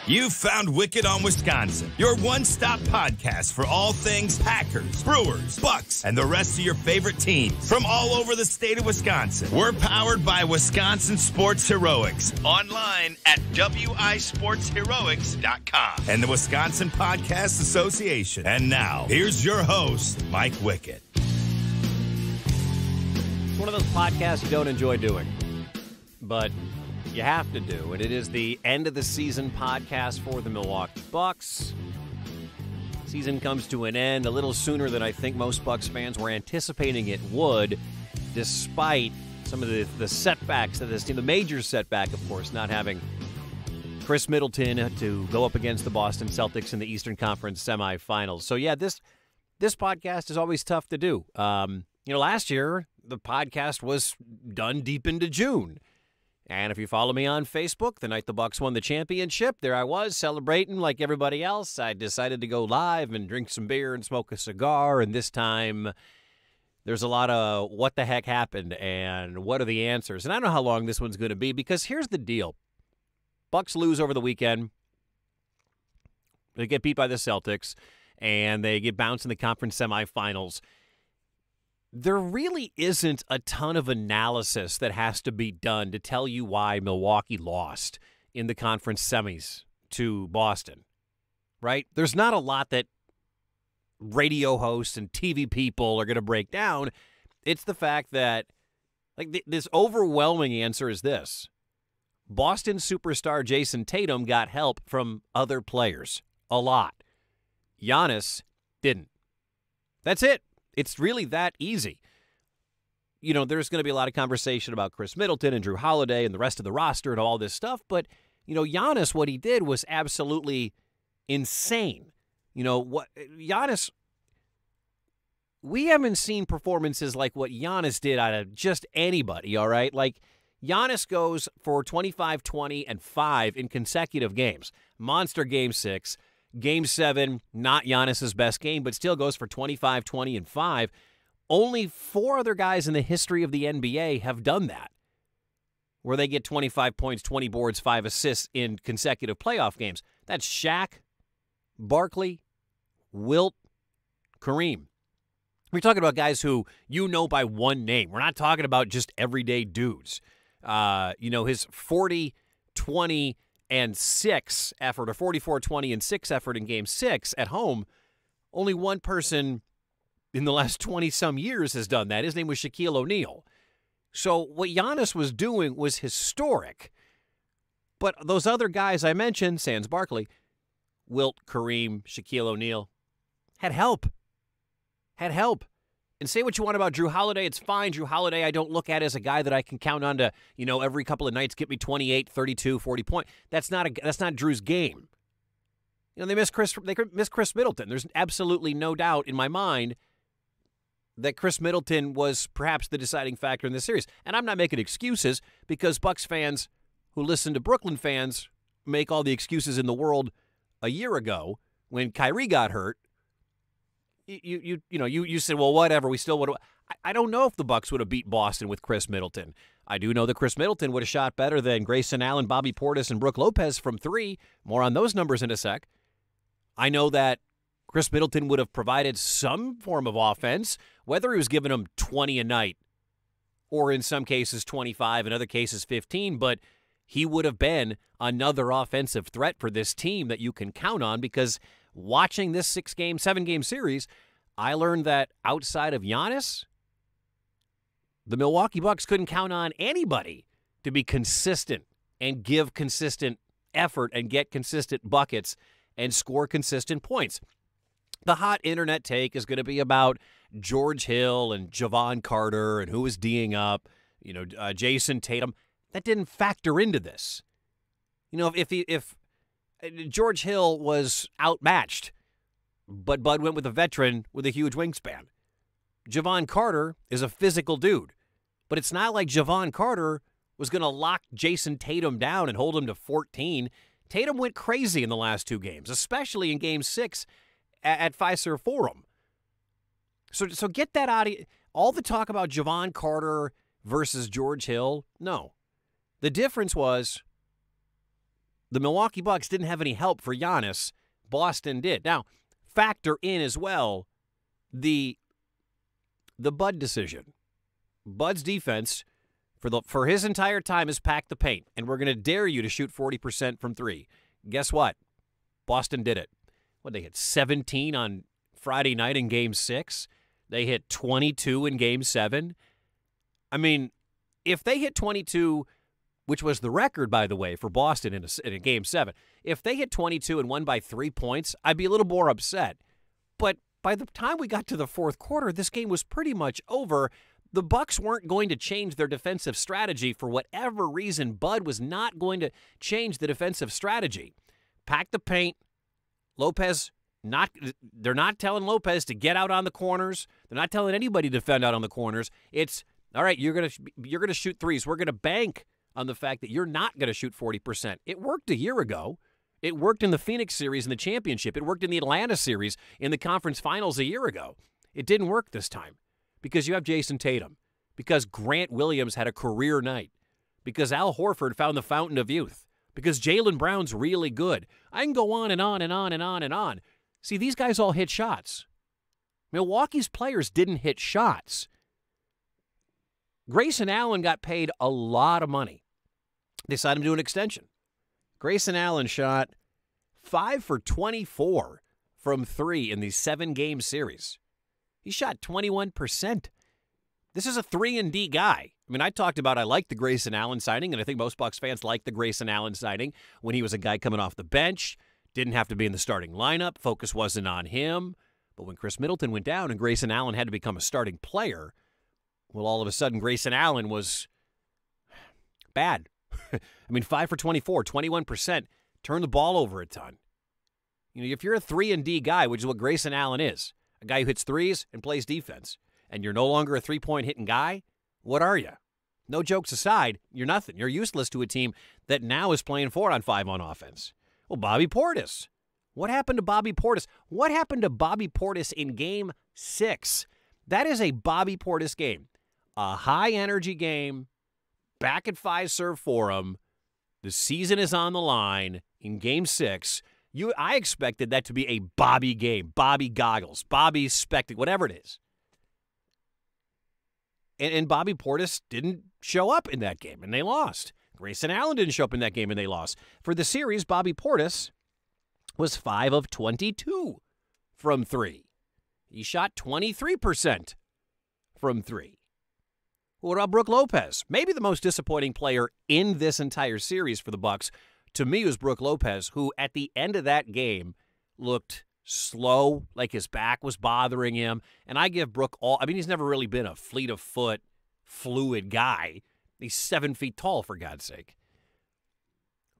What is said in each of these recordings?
You've found Wickett on Wisconsin, your one-stop podcast for all things Packers, Brewers, Bucks, and the rest of your favorite teams from all over the state of Wisconsin. We're powered by Wisconsin Sports Heroics, online at wisportsheroics.com and the Wisconsin Podcast Association. And now, here's your host, Mike Wickett. It's one of those podcasts you don't enjoy doing, but you have to do, and it is the end of the season podcast for the Milwaukee Bucks. Season comes to an end a little sooner than I think most Bucks fans were anticipating it would, despite some of the setbacks of this team. The major setback, of course, not having Chris Middleton to go up against the Boston Celtics in the Eastern Conference Semifinals. So yeah, this podcast is always tough to do. Last year the podcast was done deep into June. And if you follow me on Facebook, the night the Bucks won the championship, there I was celebrating like everybody else. I decided to go live and drink some beer and smoke a cigar. And this time, there's a lot of what the heck happened and what are the answers. And I don't know how long this one's going to be because here's the deal. Bucks lose over the weekend. They get beat by the Celtics, and they get bounced in the conference semifinals. There really isn't a ton of analysis that has to be done to tell you why Milwaukee lost in the conference semis to Boston, right? There's not a lot that radio hosts and TV people are going to break down. It's the fact that, this overwhelming answer is this. Boston superstar Jason Tatum got help from other players. A lot. Giannis didn't. That's it. It's really that easy. There's going to be a lot of conversation about Chris Middleton and Drew Holiday and the rest of the roster and all this stuff. But, Giannis, what he did was absolutely insane. Giannis, we haven't seen performances like what Giannis did out of just anybody, all right? Like, Giannis goes for 25, 20, and 5 in consecutive games. Monster Game 6. Game 7, not Giannis's best game, but still goes for 25, 20, and 5. Only 4 other guys in the history of the NBA have done that, where they get 25 points, 20 boards, 5 assists in consecutive playoff games. That's Shaq, Barkley, Wilt, Kareem. We're talking about guys who you know by one name. We're not talking about just everyday dudes. His 40, 20, and 6 effort, or 44, 20, and 6 effort in Game 6 at home, only one person in the last 20-some years has done that. His name was Shaquille O'Neal. So what Giannis was doing was historic. But those other guys I mentioned, sans Barkley, Wilt, Kareem, Shaquille O'Neal, had help. And say what you want about Drew Holiday, it's fine. Drew Holiday I don't look at as a guy that I can count on to, every couple of nights get me 28, 32, 40 points. That's not Drew's game. They miss Chris Middleton. There's absolutely no doubt in my mind that Chris Middleton was perhaps the deciding factor in this series. And I'm not making excuses because Bucks fans who listen to Brooklyn fans make all the excuses in the world a year ago when Kyrie got hurt. You said, well, whatever. We still would have. I don't know if the Bucks would have beat Boston with Chris Middleton. I do know that Chris Middleton would have shot better than Grayson Allen, Bobby Portis, and Brook Lopez from 3. More on those numbers in a sec. I know that Chris Middleton would have provided some form of offense, whether he was giving them 20 a night or in some cases 25, in other cases 15, but he would have been another offensive threat for this team that you can count on because watching this 7-game series, I learned that outside of Giannis, the Milwaukee Bucks couldn't count on anybody to be consistent and give consistent effort and get consistent buckets and score consistent points. The hot internet take is going to be about George Hill and Javon Carter and who was D'ing up, Jason Tatum. That didn't factor into this. If George Hill was outmatched, but Bud went with a veteran with a huge wingspan. Javon Carter is a physical dude, but it's not like Javon Carter was going to lock Jason Tatum down and hold him to 14. Tatum went crazy in the last 2 games, especially in Game 6 at Fiserv Forum. So get that out of all the talk about Javon Carter versus George Hill. No. The difference was the Milwaukee Bucks didn't have any help for Giannis. Boston did. Now, factor in as well the Bud decision. Bud's defense for his entire time has packed the paint, and we're going to dare you to shoot 40% from three. Guess what? Boston did it. They hit 17 on Friday night in Game 6. They hit 22 in Game 7. I mean, if they hit 22, which was the record, by the way, for Boston in a Game 7, if they hit 22 and won by 3 points, I'd be a little more upset. But by the time we got to the fourth quarter, this game was pretty much over. The Bucks weren't going to change their defensive strategy for whatever reason. Bud was not going to change the defensive strategy. Pack the paint. Lopez, they're not telling Lopez to get out on the corners. They're not telling anybody to defend out on the corners. It's, all right, you're gonna shoot threes. We're going to bank on the fact that you're not going to shoot 40%. It worked a year ago. It worked in the Phoenix series in the championship. It worked in the Atlanta series in the conference finals a year ago. It didn't work this time because you have Jason Tatum, because Grant Williams had a career night, because Al Horford found the fountain of youth, because Jaylen Brown's really good. I can go on and on and on and on and on. See, these guys all hit shots. Milwaukee's players didn't hit shots. Grayson Allen got paid a lot of money. They signed him to an extension. Grayson Allen shot 5 for 24 from 3 in the 7-game series. He shot 21%. This is a 3-and-D guy. I mean, I talked about I like the Grayson Allen signing, and I think most Bucks fans like the Grayson Allen signing when he was a guy coming off the bench, didn't have to be in the starting lineup, focus wasn't on him. But when Chris Middleton went down and Grayson Allen had to become a starting player, well, all of a sudden Grayson Allen was bad. I mean, 5 for 24, 21%, turn the ball over a ton. You know, if you're a 3-and-D guy, which is what Grayson Allen is, a guy who hits threes and plays defense, and you're no longer a three-point hitting guy, what are you? No jokes aside, you're nothing. You're useless to a team that now is playing 4-on-5 on offense. Well, Bobby Portis. What happened to Bobby Portis? What happened to Bobby Portis in Game 6? That is a Bobby Portis game. A high-energy game, back at 5 serve for him. The season is on the line in Game 6. I expected that to be a Bobby game, Bobby goggles, Bobby spectacle, whatever it is. And Bobby Portis didn't show up in that game, and they lost. Grayson Allen didn't show up in that game, and they lost. For the series, Bobby Portis was 5 of 22 from 3. He shot 23% from 3. What about Brook Lopez? Maybe the most disappointing player in this entire series for the Bucks, to me, was Brook Lopez, who at the end of that game looked slow, like his back was bothering him. And I give Brook he's never really been a fleet of foot, fluid guy. He's 7 feet tall, for God's sake.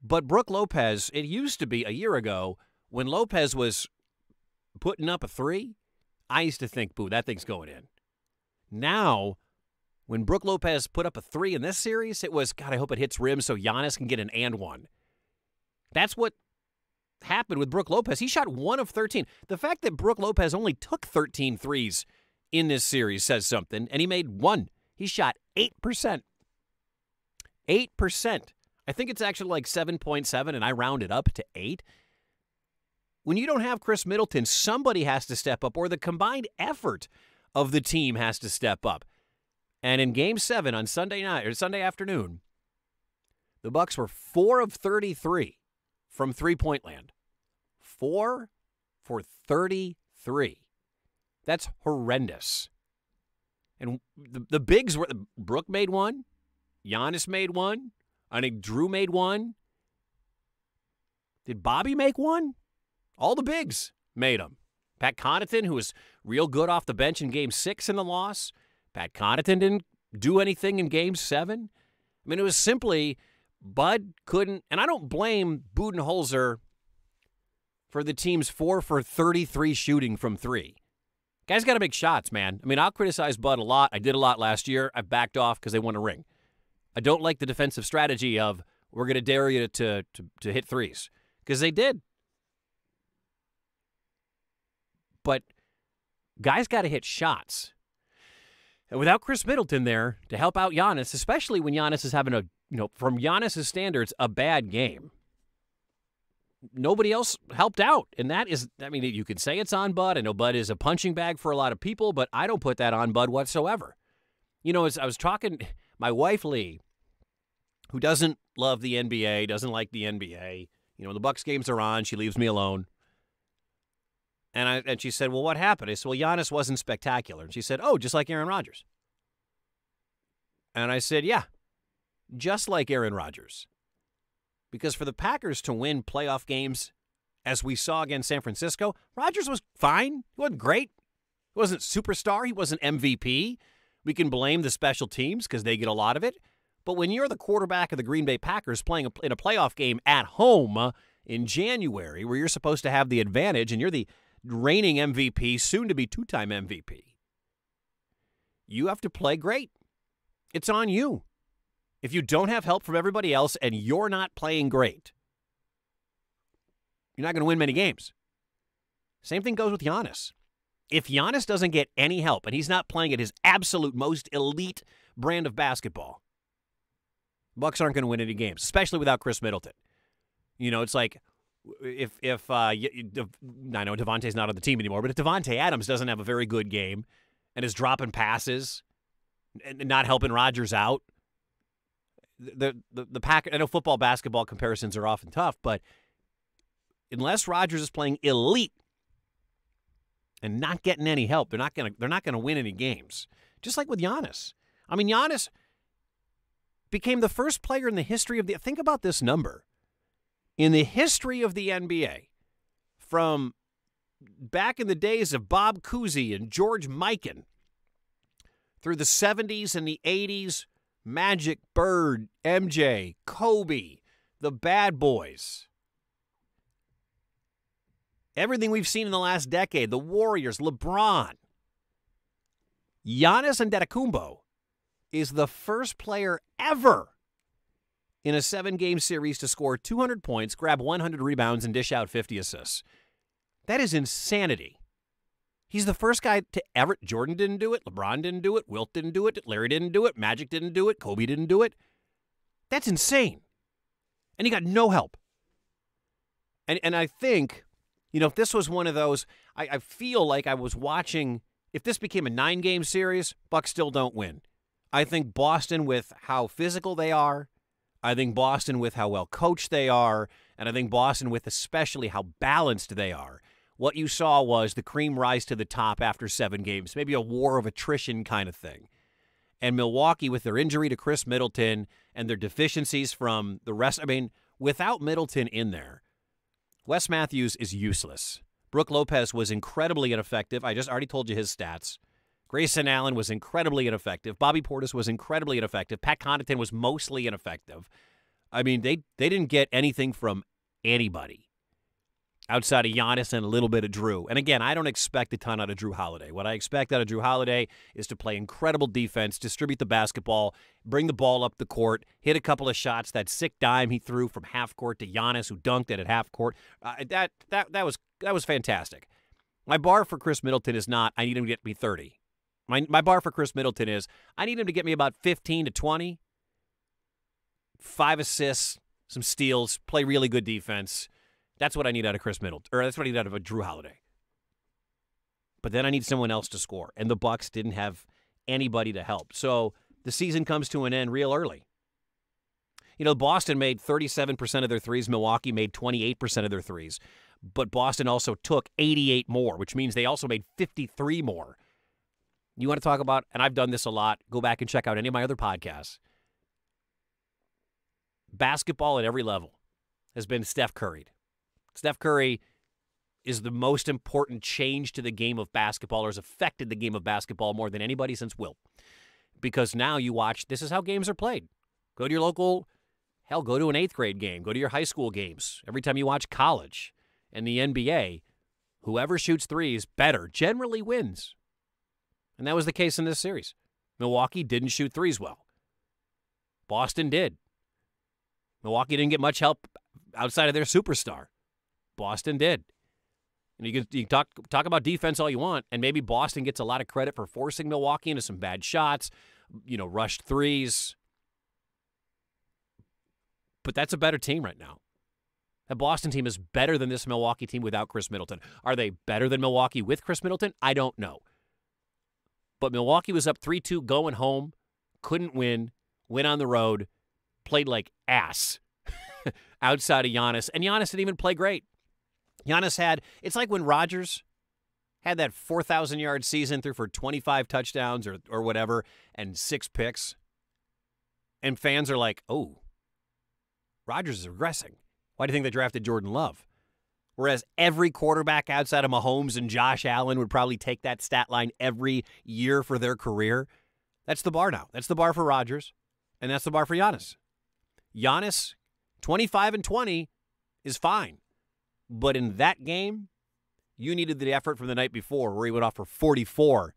But Brook Lopez, it used to be a year ago, when Lopez was putting up a 3, I used to think, boo, that thing's going in. Now, when Brook Lopez put up a 3 in this series, it was, God, I hope it hits rim so Giannis can get an and one. That's what happened with Brook Lopez. He shot 1 of 13. The fact that Brook Lopez only took 13 threes in this series says something, and he made 1. He shot 8%. 8%. I think it's actually like 7.7, and I rounded up to 8. When you don't have Chris Middleton, somebody has to step up, or the combined effort of the team has to step up. And in Game 7 on Sunday night or Sunday afternoon, the Bucks were 4 of 33 from three-point land. 4 for 33. That's horrendous. And the bigs were, Brook made 1, Giannis made 1, I think Drew made 1. Did Bobby make 1? All the bigs made them. Pat Connaughton, who was real good off the bench in Game 6 in the loss. Pat Connaughton didn't do anything in Game 7. I mean, it was simply Bud couldn't, and I don't blame Budenholzer for the team's 4 for 33 shooting from 3. Guys got to make shots, man. I mean, I'll criticize Bud a lot. I did a lot last year. I've backed off because they won a ring. I don't like the defensive strategy of we're going to dare you to hit threes, because they did. But guys got to hit shots. And without Chris Middleton there to help out Giannis, especially when Giannis is having from Giannis' standards, a bad game. nobody else helped out. And that is, I mean, you could say it's on Bud. I know Bud is a punching bag for a lot of people, but I don't put that on Bud whatsoever. You know, as I was talking, my wife, Lee, who doesn't love the NBA, doesn't like the NBA, you know, when the Bucks games are on, she leaves me alone. And she said, well, what happened? I said, well, Giannis wasn't spectacular. And she said, oh, just like Aaron Rodgers. And I said, yeah, just like Aaron Rodgers. Because for the Packers to win playoff games, as we saw against San Francisco, Rodgers was fine. He wasn't great. He wasn't superstar. He wasn't MVP. We can blame the special teams because they get a lot of it. But when you're the quarterback of the Green Bay Packers playing in a playoff game at home in January, where you're supposed to have the advantage, and you're the reigning MVP, soon to be two-time MVP, you have to play great. It's on you. If you don't have help from everybody else and you're not playing great, you're not going to win many games. Same thing goes with Giannis. If Giannis doesn't get any help and he's not playing at his absolute most elite brand of basketball, Bucks aren't going to win any games, especially without Chris Middleton. You know, it's like if I know Devontae's not on the team anymore, but if Devontae Adams doesn't have a very good game and is dropping passes and not helping Rodgers out, the Packers, I know football, basketball comparisons are often tough, but unless Rodgers is playing elite and not getting any help, they're not gonna win any games. Just like with Giannis. I mean, Giannis became the first player in the history of think about this number. In the history of the NBA, from back in the days of Bob Cousy and George Mikan, through the 70s and the 80s, Magic, Bird, MJ, Kobe, the Bad Boys. Everything we've seen in the last decade, the Warriors, LeBron. Giannis Antetokounmpo is the first player ever in a 7-game series to score 200 points, grab 100 rebounds, and dish out 50 assists. That is insanity. He's the first guy to ever. Jordan didn't do it. LeBron didn't do it. Wilt didn't do it. Larry didn't do it. Magic didn't do it. Kobe didn't do it. That's insane. And he got no help. And I think, you know, if this was one of those, I feel like I was watching, if this became a 9-game series, Bucks still don't win. I think Boston, with how physical they are, I think Boston with how well coached they are, and I think Boston with especially how balanced they are. What you saw was the cream rise to the top after 7 games, maybe a war of attrition kind of thing. And Milwaukee, with their injury to Chris Middleton and their deficiencies from the rest, I mean, without Middleton in there, Wes Matthews is useless. Brook Lopez was incredibly ineffective. I just already told you his stats. Grayson Allen was incredibly ineffective. Bobby Portis was incredibly ineffective. Pat Connaughton was mostly ineffective. I mean, they didn't get anything from anybody outside of Giannis and a little bit of Drew. And again, I don't expect a ton out of Drew Holiday. What I expect out of Drew Holiday is to play incredible defense, distribute the basketball, bring the ball up the court, hit a couple of shots. That sick dime he threw from half court to Giannis, who dunked it at half court. That was fantastic. My bar for Chris Middleton is not, I need him to get me 30. My bar for Chris Middleton is, I need him to get me about 15 to 20, 5 assists, some steals, play really good defense. That's what I need out of Chris Middleton, or that's what I need out of a Drew Holiday. But then I need someone else to score, and the Bucks didn't have anybody to help. So the season comes to an end real early. You know, Boston made 37% of their threes. Milwaukee made 28% of their threes. But Boston also took 88 more, which means they also made 53 more. You want to talk about, and I've done this a lot, go back and check out any of my other podcasts. Basketball at every level has been Steph Curried. Steph Curry is the most important change to the game of basketball, or has affected the game of basketball more than anybody since Wilt. Because now you watch, this is how games are played. Go to your local, hell, go to an 8th grade game. Go to your high school games. Every time you watch college and the NBA, whoever shoots threes better generally wins. And that was the case in this series. Milwaukee didn't shoot threes well. Boston did. Milwaukee didn't get much help outside of their superstar. Boston did. And you can talk about defense all you want, and maybe Boston gets a lot of credit for forcing Milwaukee into some bad shots, you know, rushed threes. But that's a better team right now. That Boston team is better than this Milwaukee team without Chris Middleton. Are they better than Milwaukee with Chris Middleton? I don't know. But Milwaukee was up 3-2 going home, couldn't win, went on the road, played like ass outside of Giannis. And Giannis didn't even play great. Giannis it's like when Rodgers had that 4,000-yard season, threw for 25 touchdowns or whatever, and 6 picks. And fans are like, oh, Rodgers is regressing. Why do you think they drafted Jordan Love? Whereas every quarterback outside of Mahomes and Josh Allen would probably take that stat line every year for their career. That's the bar now. That's the bar for Rodgers, and that's the bar for Giannis. Giannis, 25-20 is fine. But in that game, you needed the effort from the night before where he went off for 44-20.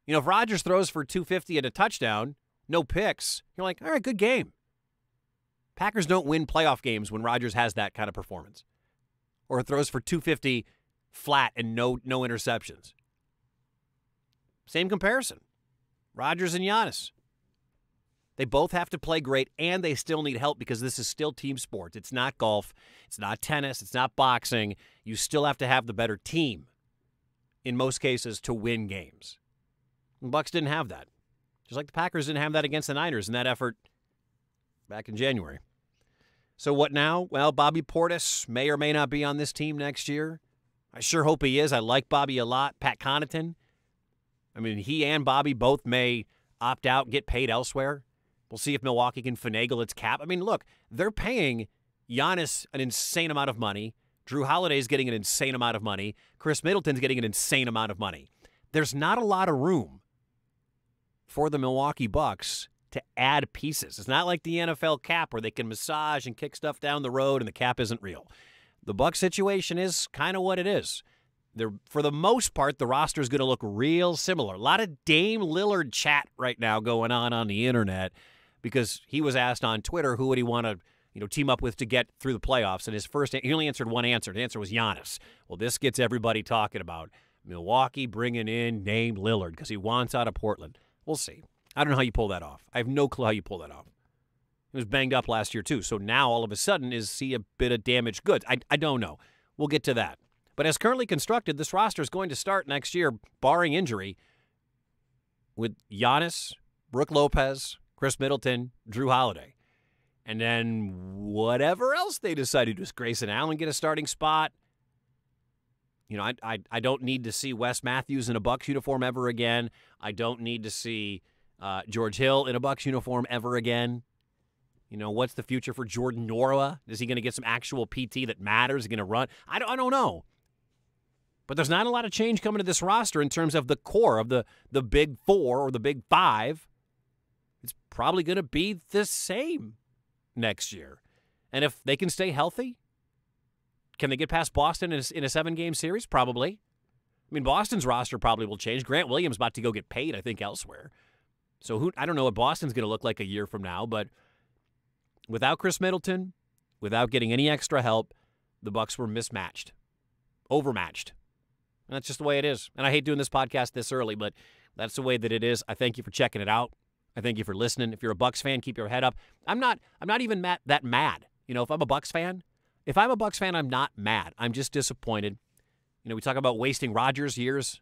You know, if Rodgers throws for 250 and a touchdown, no picks, you're like, all right, good game. Packers don't win playoff games when Rodgers has that kind of performance. Or throws for 250 flat and no interceptions. Same comparison. Rodgers and Giannis. They both have to play great, and they still need help because this is still team sports. It's not golf. It's not tennis. It's not boxing. You still have to have the better team, in most cases, to win games. The Bucs didn't have that. Just like the Packers didn't have that against the Niners in that effort back in January. So what now? Well, Bobby Portis may or may not be on this team next year. I sure hope he is. I like Bobby a lot. Pat Connaughton. I mean, he and Bobby both may opt out, get paid elsewhere. We'll see if Milwaukee can finagle its cap. I mean, look, they're paying Giannis an insane amount of money. Drew Holiday's getting an insane amount of money. Chris Middleton's getting an insane amount of money. There's not a lot of room for the Milwaukee Bucks to add pieces. It's not like the NFL cap where they can massage and kick stuff down the road and the cap isn't real. The Bucks situation is kind of what it is. For the most part, the roster is going to look real similar. A lot of Dame Lillard chat right now going on the internet because he was asked on Twitter who would he want to team up with to get through the playoffs. And he only answered one answer. The answer was Giannis. Well, this gets everybody talking about Milwaukee bringing in Dame Lillard because he wants out of Portland. We'll see. I don't know how you pull that off. I have no clue how you pull that off. He was banged up last year, too. So now, all of a sudden, is he a bit of damaged goods? I don't know. We'll get to that. But as currently constructed, this roster is going to start next year, barring injury, with Giannis, Brook Lopez, Chris Middleton, Drew Holiday. And then whatever else they decide to do. Does Grayson Allen get a starting spot? You know, I don't need to see Wes Matthews in a Bucs uniform ever again. I don't need to see George Hill in a Bucs uniform ever again. You know, what's the future for Jordan Norah? Is he going to get some actual PT that matters? Is he going to run? I don't know. But there's not a lot of change coming to this roster in terms of the core of the big four or the big five. It's probably going to be the same next year. And if they can stay healthy, can they get past Boston in a 7-game series? Probably. I mean, Boston's roster probably will change. Grant Williams about to go get paid, I think, elsewhere. So I don't know what Boston's going to look like a year from now, but without Chris Middleton, without getting any extra help, the Bucs were mismatched, overmatched. And that's just the way it is. And I hate doing this podcast this early, but that's the way that it is. I thank you for checking it out. I thank you for listening. If you're a Bucs fan, keep your head up. I'm not even that mad. You know, if I'm a Bucs fan, I'm not mad. I'm just disappointed. You know, we talk about wasting Rodgers years.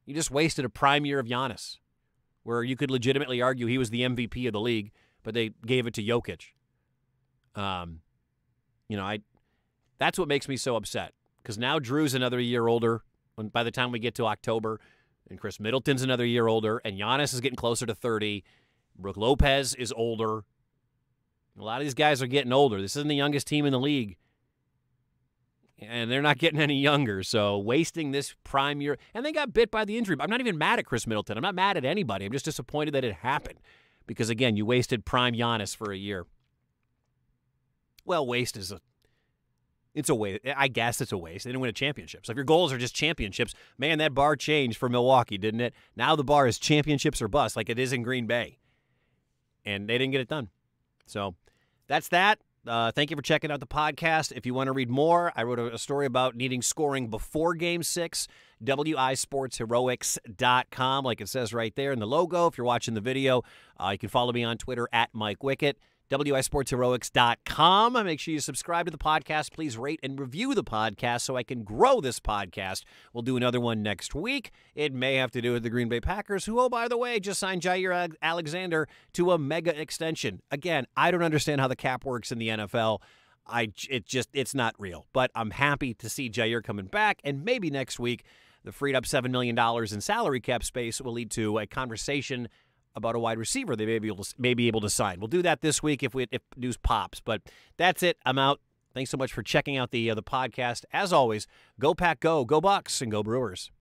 You just wasted a prime year of Giannis, where you could legitimately argue he was the MVP of the league, but they gave it to Jokic. That's what makes me so upset, because now Drew's another year older by the time we get to October, and Chris Middleton's another year older, and Giannis is getting closer to 30. Brook Lopez is older. A lot of these guys are getting older. This isn't the youngest team in the league, and they're not getting any younger, so wasting this prime year. And they got bit by the injury. I'm not even mad at Chris Middleton. I'm not mad at anybody. I'm just disappointed that it happened because, again, you wasted prime Giannis for a year. Well, waste is it's a waste. I guess it's a waste. They didn't win a championship. So if your goals are just championships, man, that bar changed for Milwaukee, didn't it? Now the bar is championships or bust, like it is in Green Bay. And they didn't get it done. So that's that. Thank you for checking out the podcast. If you want to read more, I wrote a story about needing scoring before Game 6, wisportsheroics.com, like it says right there in the logo. If you're watching the video, you can follow me on Twitter at Mike Wickett. wisportsheroics.com. Make sure you subscribe to the podcast. Please rate and review the podcast so I can grow this podcast. We'll do another one next week. It may have to do with the Green Bay Packers, who, oh, by the way, just signed Jair Alexander to a mega extension. Again, I don't understand how the cap works in the NFL. It's not real. But I'm happy to see Jair coming back, and maybe next week the freed up $7 million in salary cap space will lead to a conversation about a wide receiver they may be able to sign. We'll do that this week if news pops. But that's it. I'm out. Thanks so much for checking out the podcast. As always, go Pack, go Bucks, and go Brewers.